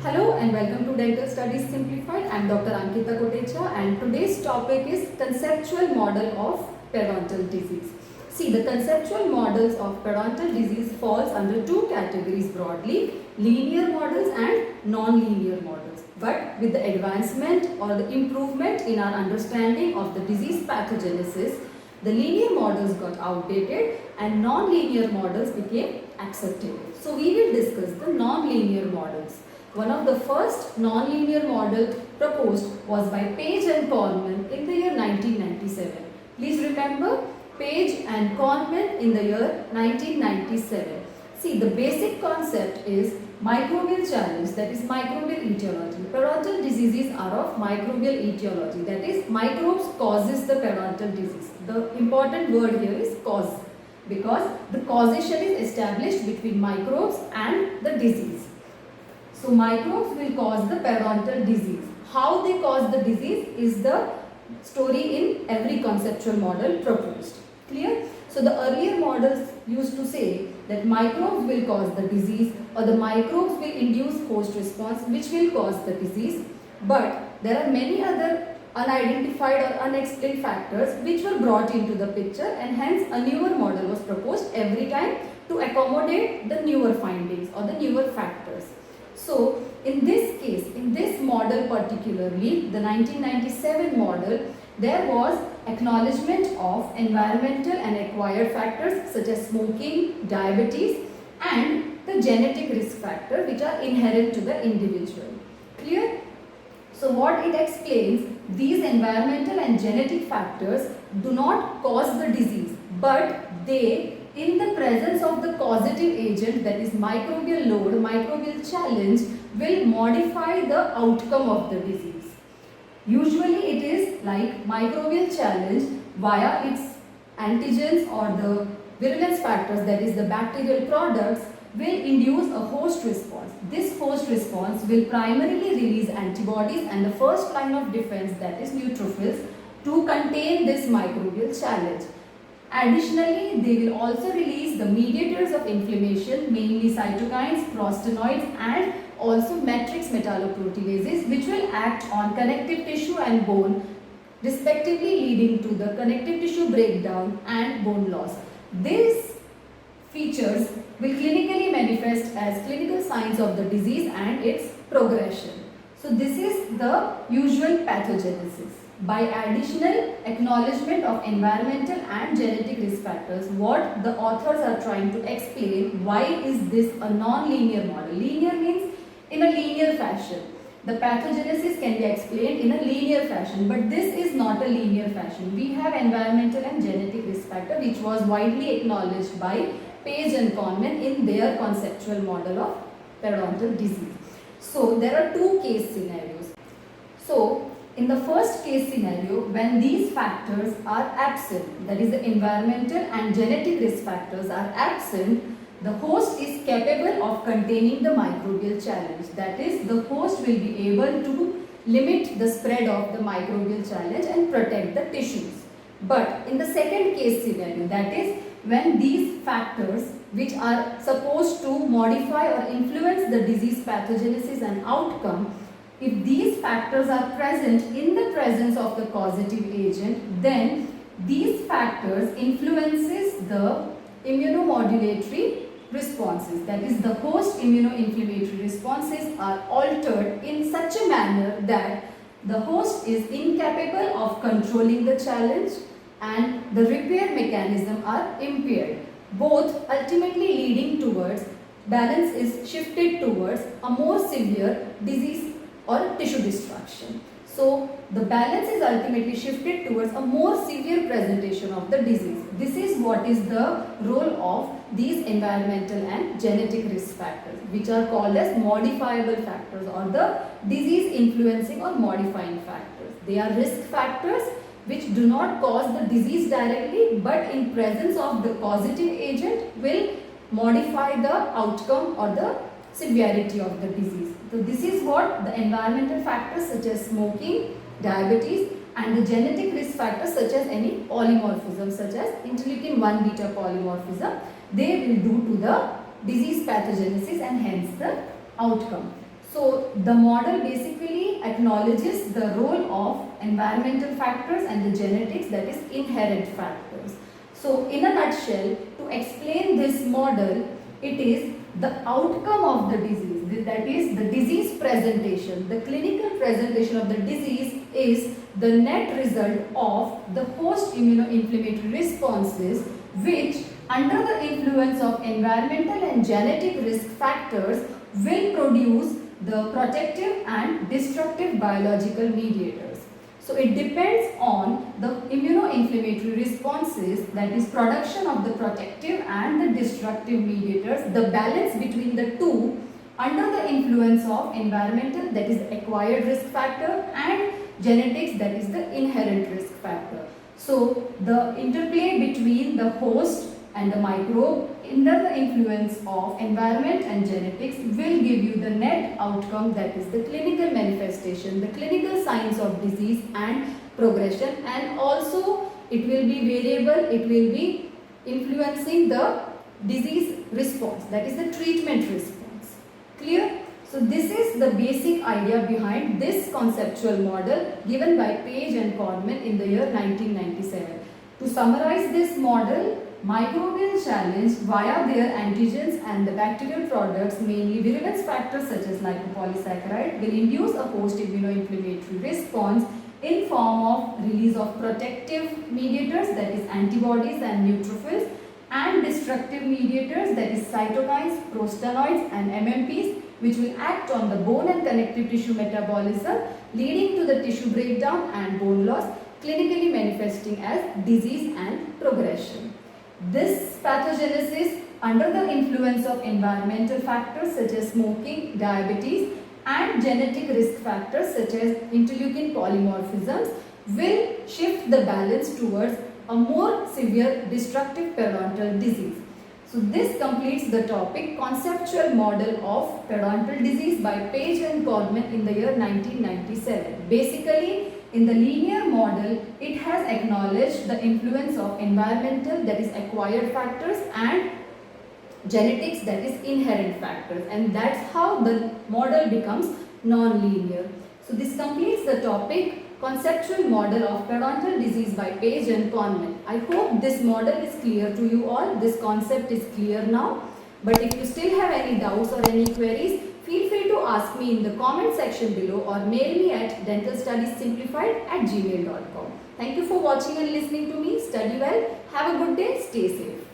Hello and welcome to Dental Studies Simplified. I am Dr. Ankita Kotecha and today's topic is conceptual model of periodontal disease. See, the conceptual models of periodontal disease falls under two categories broadly, linear models and non-linear models. But with the advancement or the improvement in our understanding of the disease pathogenesis, the linear models got outdated and non-linear models became acceptable. So we will discuss the non-linear models. One of the first non-linear models proposed was by Page and Korman in the year 1997. Please remember Page and Korman in the year 1997. See, the basic concept is microbial challenge, that is microbial etiology. Periodontal diseases are of microbial etiology, that is microbes causes the periodontal disease. The important word here is cause because the causation is established between microbes and the disease. So microbes will cause the periodontal disease. How they cause the disease is the story in every conceptual model proposed. Clear? So the earlier models used to say that microbes will cause the disease or the microbes will induce host response which will cause the disease. But there are many other unidentified or unexplained factors which were brought into the picture and hence a newer model was proposed every time to accommodate the newer findings or the newer factors. So in this case, in this model particularly, the 1997 model, there was acknowledgement of environmental and acquired factors such as smoking, diabetes and the genetic risk factor which are inherent to the individual. Clear? So what it explains, these environmental and genetic factors do not cause the disease, but they, in the presence of the causative agent, that is microbial load, microbial challenge, will modify the outcome of the disease. Usually it is like microbial challenge via its antigens or the virulence factors, that is the bacterial products, will induce a host response. This host response will primarily release antibodies and the first line of defense, that is neutrophils, to contain this microbial challenge. Additionally, they will also release the mediators of inflammation, mainly cytokines, prostanoids and also matrix metalloproteinases which will act on connective tissue and bone respectively, leading to the connective tissue breakdown and bone loss. These features will clinically manifest as clinical signs of the disease and its progression. So this is the usual pathogenesis. By additional acknowledgement of environmental and genetic risk factors, what the authors are trying to explain, why is this a non-linear model? Linear means in a linear fashion. The pathogenesis can be explained in a linear fashion, but this is not a linear fashion. We have environmental and genetic risk factor which was widely acknowledged by Page and Korman in their conceptual model of periodontal disease. So there are two case scenarios. So in the first case scenario, when these factors are absent, that is the environmental and genetic risk factors are absent, the host is capable of containing the microbial challenge. That is, the host will be able to limit the spread of the microbial challenge and protect the tissues. But in the second case scenario, that is when these factors which are supposed to modify or influence the disease pathogenesis and outcome, if these factors are present in the presence of the causative agent, then these factors influences the immunomodulatory responses. That is, the host immunoinflammatory responses are altered in such a manner that the host is incapable of controlling the challenge and the repair mechanism are impaired, both ultimately leading towards balance is shifted towards a more severe disease or tissue destruction. So the balance is ultimately shifted towards a more severe presentation of the disease. This is what is the role of these environmental and genetic risk factors, which are called as modifiable factors or the disease influencing or modifying factors. They are risk factors which do not cause the disease directly, but in presence of the causative agent will modify the outcome or the severity of the disease. So this is what the environmental factors such as smoking, diabetes and the genetic risk factors such as any polymorphism such as interleukin 1 beta polymorphism, they will do to the disease pathogenesis and hence the outcome. So the model basically acknowledges the role of environmental factors and the genetics, that is inherent factors. So in a nutshell, to explain this model, it is the outcome of the disease, that is the disease presentation. The clinical presentation of the disease is the net result of the host immunoinflammatory responses which, under the influence of environmental and genetic risk factors, will produce the protective and destructive biological mediators. So it depends on the immunoinflammatory responses, that is production of the protective and the destructive mediators, the balance between the two under the influence of environmental, that is the acquired risk factor, and genetics, that is the inherent risk factor. So the interplay between the host and the microbe under the influence of environment and genetics will give you the net outcome, that is the clinical manifestation, the clinical signs of disease and progression, and also it will be variable, it will be influencing the disease response, that is the treatment response. Clear? So this is the basic idea behind this conceptual model given by Page and Codman in the year 1997. To summarize this model, microbial challenge via their antigens and the bacterial products, mainly virulence factors such as lipopolysaccharide, will induce a host immunoinflammatory response in form of release of protective mediators, that is antibodies and neutrophils, and destructive mediators, that is cytokines, prostanoids and MMPs, which will act on the bone and connective tissue metabolism, leading to the tissue breakdown and bone loss, clinically manifesting as disease and progression. This pathogenesis under the influence of environmental factors such as smoking, diabetes and genetic risk factors such as interleukin polymorphisms will shift the balance towards a more severe destructive periodontal disease. So this completes the topic conceptual model of periodontal disease by Page and Codman in the year 1997. Basically, in the linear model, it has acknowledged the influence of environmental, that is acquired factors, and genetics, that is inherent factors, and that's how the model becomes non-linear. So this completes the topic conceptual model of periodontal disease by Page and Codman. I hope this model is clear to you all. This concept is clear now. But if you still have any doubts or any queries, feel free to ask me in the comment section below or mail me at dentalstudiessimplified@gmail.com. Thank you for watching and listening to me. Study well. Have a good day. Stay safe.